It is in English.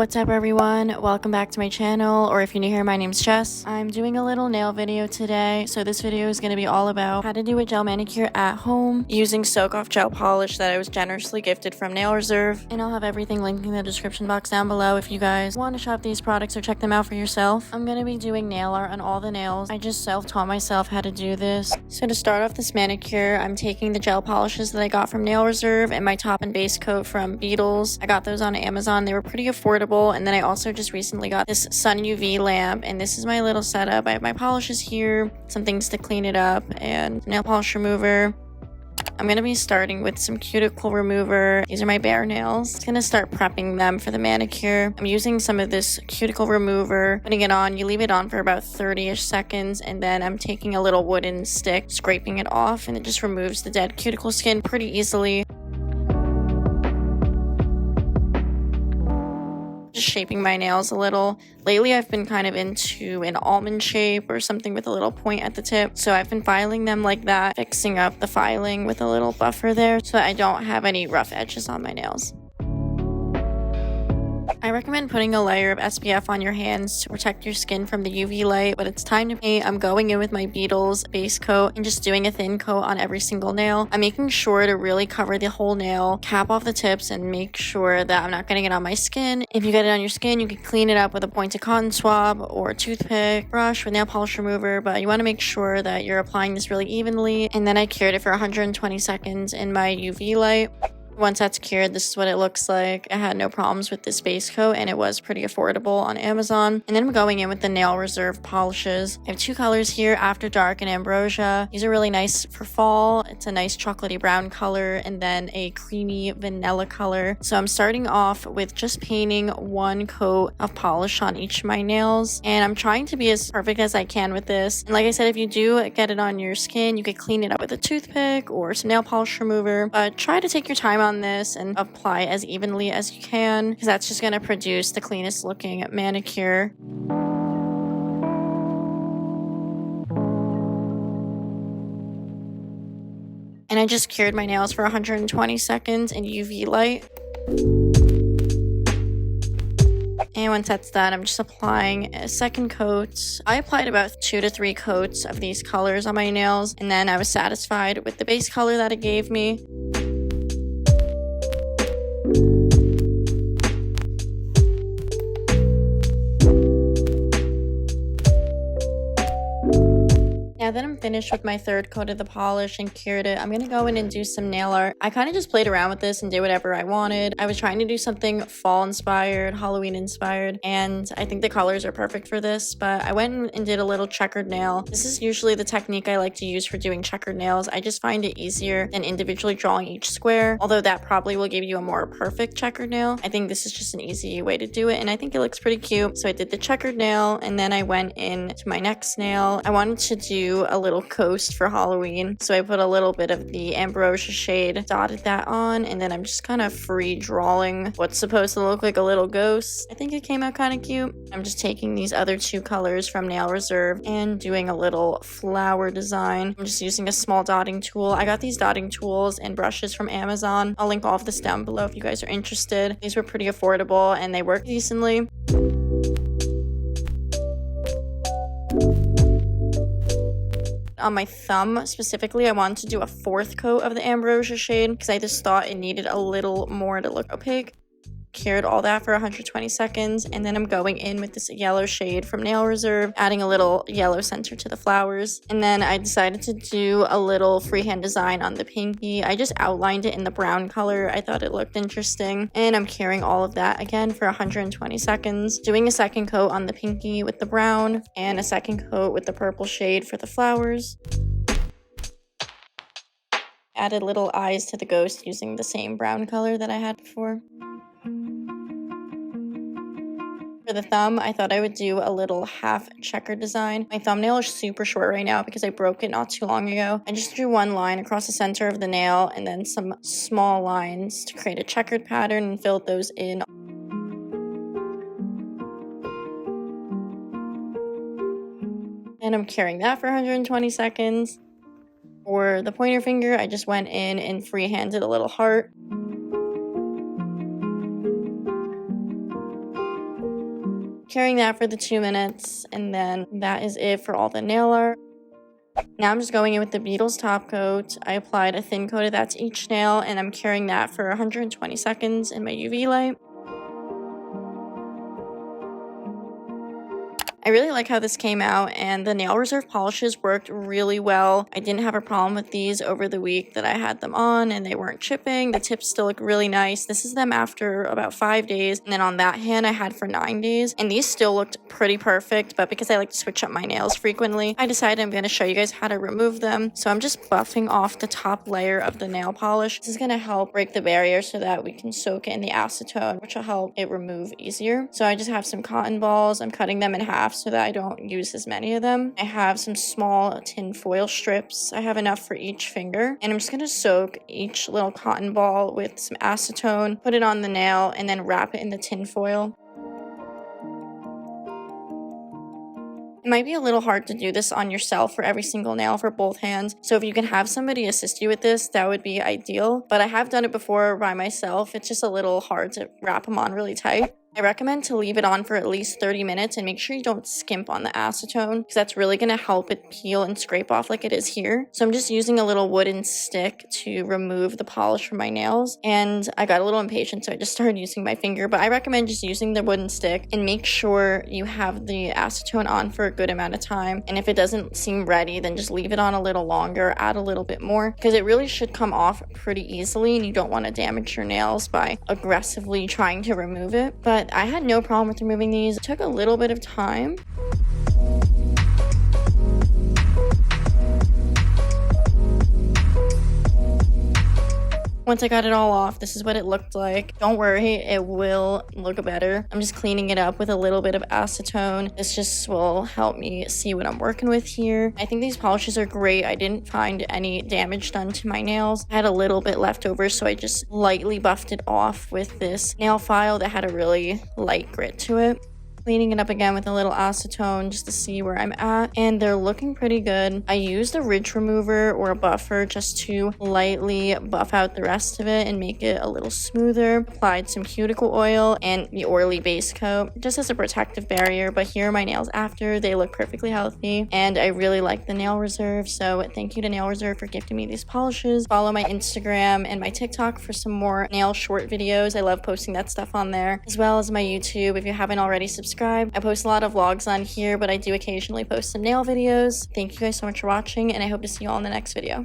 What's up everyone, welcome back to my channel, or if you're new here, my name's Jess. I'm doing a little nail video today, so this video is going to be all about how to do a gel manicure at home using soak off gel polish that I was generously gifted from Nail Reserve, and I'll have everything linked in the description box down below if you guys want to shop these products or check them out for yourself. I'm going to be doing nail art on all the nails. I just self-taught myself how to do this. So to start off this manicure, I'm taking the gel polishes that I got from Nail Reserve and my top and base coat from Beetles. I got those on Amazon. They were pretty affordable. And then I also just recently got this sun UV lamp, and this is my little setup. I have my polishes here, some things to clean it up, and nail polish remover. I'm going to be starting with some cuticle remover. These are my bare nails. I'm going to start prepping them for the manicure. I'm using some of this cuticle remover, putting it on. You leave it on for about 30-ish seconds, and then I'm taking a little wooden stick, scraping it off, and it just removes the dead cuticle skin pretty easily. Just shaping my nails a little. Lately I've been kind of into an almond shape or something with a little point at the tip, so I've been filing them like that, fixing up the filing with a little buffer there so that I don't have any rough edges on my nails. I recommend putting a layer of SPF on your hands to protect your skin from the UV light, but it's time to paint. I'm going in with my Beetles base coat and just doing a thin coat on every single nail. I'm making sure to really cover the whole nail, cap off the tips, and make sure that I'm not getting it on my skin. If you get it on your skin, you can clean it up with a pointed cotton swab or a toothpick, brush with nail polish remover, but you want to make sure that you're applying this really evenly. And then I cured it for 120 seconds in my UV light. Once that's cured, this is what it looks like. I had no problems with this base coat, and it was pretty affordable on Amazon. And then I'm going in with the Nail Reserve polishes. I have two colors here, After Dark and Ambrosia. These are really nice for fall. It's a nice chocolatey brown color and then a creamy vanilla color. So I'm starting off with just painting one coat of polish on each of my nails, and I'm trying to be as perfect as I can with this. And like I said, if you do get it on your skin, you could clean it up with a toothpick or some nail polish remover, but try to take your time on this and apply as evenly as you can, because that's just going to produce the cleanest looking manicure. And I just cured my nails for 120 seconds in UV light. And once that's done, I'm just applying a second coat. I applied about 2 to 3 coats of these colors on my nails, and then I was satisfied with the base color that it gave me. Now that I'm finished with my third coat of the polish and cured it, I'm going to go in and do some nail art. I kind of just played around with this and did whatever I wanted. I was trying to do something fall inspired, Halloween inspired, and I think the colors are perfect for this, but I went and did a little checkered nail. This is usually the technique I like to use for doing checkered nails. I just find it easier than individually drawing each square, although that probably will give you a more perfect checkered nail. I think this is just an easy way to do it, and I think it looks pretty cute. So I did the checkered nail, and then I went in to my next nail. I wanted to do a little coast for Halloween, so I put a little bit of the Ambrosia shade, dotted that on, and then I'm just kind of free drawing what's supposed to look like a little ghost. I think it came out kind of cute. I'm just taking these other two colors from Nail Reserve and doing a little flower design. I'm just using a small dotting tool. I got these dotting tools and brushes from Amazon. I'll link all of this down below if you guys are interested. These were pretty affordable and they work decently. On my thumb specifically, I wanted to do a 4th coat of the Ambrosia shade because I just thought it needed a little more to look opaque. Cured all that for 120 seconds, and then I'm going in with this yellow shade from Nail Reserve, adding a little yellow center to the flowers. And then I decided to do a little freehand design on the pinky. I just outlined it in the brown color. I thought it looked interesting, and I'm curing all of that again for 120 seconds, doing a second coat on the pinky with the brown and a second coat with the purple shade for the flowers. Added little eyes to the ghost using the same brown color that I had before. For the thumb, I thought I would do a little half checker design. My thumbnail is super short right now because I broke it not too long ago. I just drew one line across the center of the nail and then some small lines to create a checkered pattern and filled those in. And I'm curing that for 120 seconds. For the pointer finger, I just went in and freehanded a little heart. Curing that for the 2 minutes, and then that is it for all the nail art. Now I'm just going in with the Beetles top coat. I applied a thin coat of that to each nail, and I'm curing that for 120 seconds in my UV light. I really like how this came out, and the Nail Reserve polishes worked really well. I didn't have a problem with these over the week that I had them on, and they weren't chipping. The tips still look really nice. This is them after about 5 days, and then on that hand I had for 9 days, and these still looked pretty perfect. But because I like to switch up my nails frequently, I decided I'm going to show you guys how to remove them. So I'm just buffing off the top layer of the nail polish. This is going to help break the barrier so that we can soak it in the acetone, which will help it remove easier. So I just have some cotton balls. I'm cutting them in half so that I don't use as many of them. I have some small tin foil strips. I have enough for each finger, and I'm just going to soak each little cotton ball with some acetone, put it on the nail, and then wrap it in the tin foil. It might be a little hard to do this on yourself for every single nail for both hands, so if you can have somebody assist you with this, that would be ideal. But I have done it before by myself. It's just a little hard to wrap them on really tight. I recommend to leave it on for at least 30 minutes and make sure you don't skimp on the acetone, because that's really going to help it peel and scrape off like it is here. So I'm just using a little wooden stick to remove the polish from my nails, and I got a little impatient so I just started using my finger, but I recommend just using the wooden stick and make sure you have the acetone on for a good amount of time. And if it doesn't seem ready, then just leave it on a little longer, add a little bit more, because it really should come off pretty easily, and you don't want to damage your nails by aggressively trying to remove it. But I had no problem with removing these. It took a little bit of time. Once I got it all off, this is what it looked like. Don't worry, it will look better. I'm just cleaning it up with a little bit of acetone. This just will help me see what I'm working with here. I think these polishes are great. I didn't find any damage done to my nails. I had a little bit left over, so I just lightly buffed it off with this nail file that had a really light grit to it. Cleaning it up again with a little acetone just to see where I'm at, and they're looking pretty good. I used a ridge remover or a buffer just to lightly buff out the rest of it and make it a little smoother. Applied some cuticle oil and the oily base coat just as a protective barrier, but here are my nails after. They look perfectly healthy, and I really like the Nail Reserve, so thank you to Nail Reserve for gifting me these polishes. Follow my Instagram and my TikTok for some more nail short videos. I love posting that stuff on there, as well as my YouTube. If you haven't already subscribed, I post a lot of vlogs on here, but I do occasionally post some nail videos. Thank you guys so much for watching, and I hope to see you all in the next video.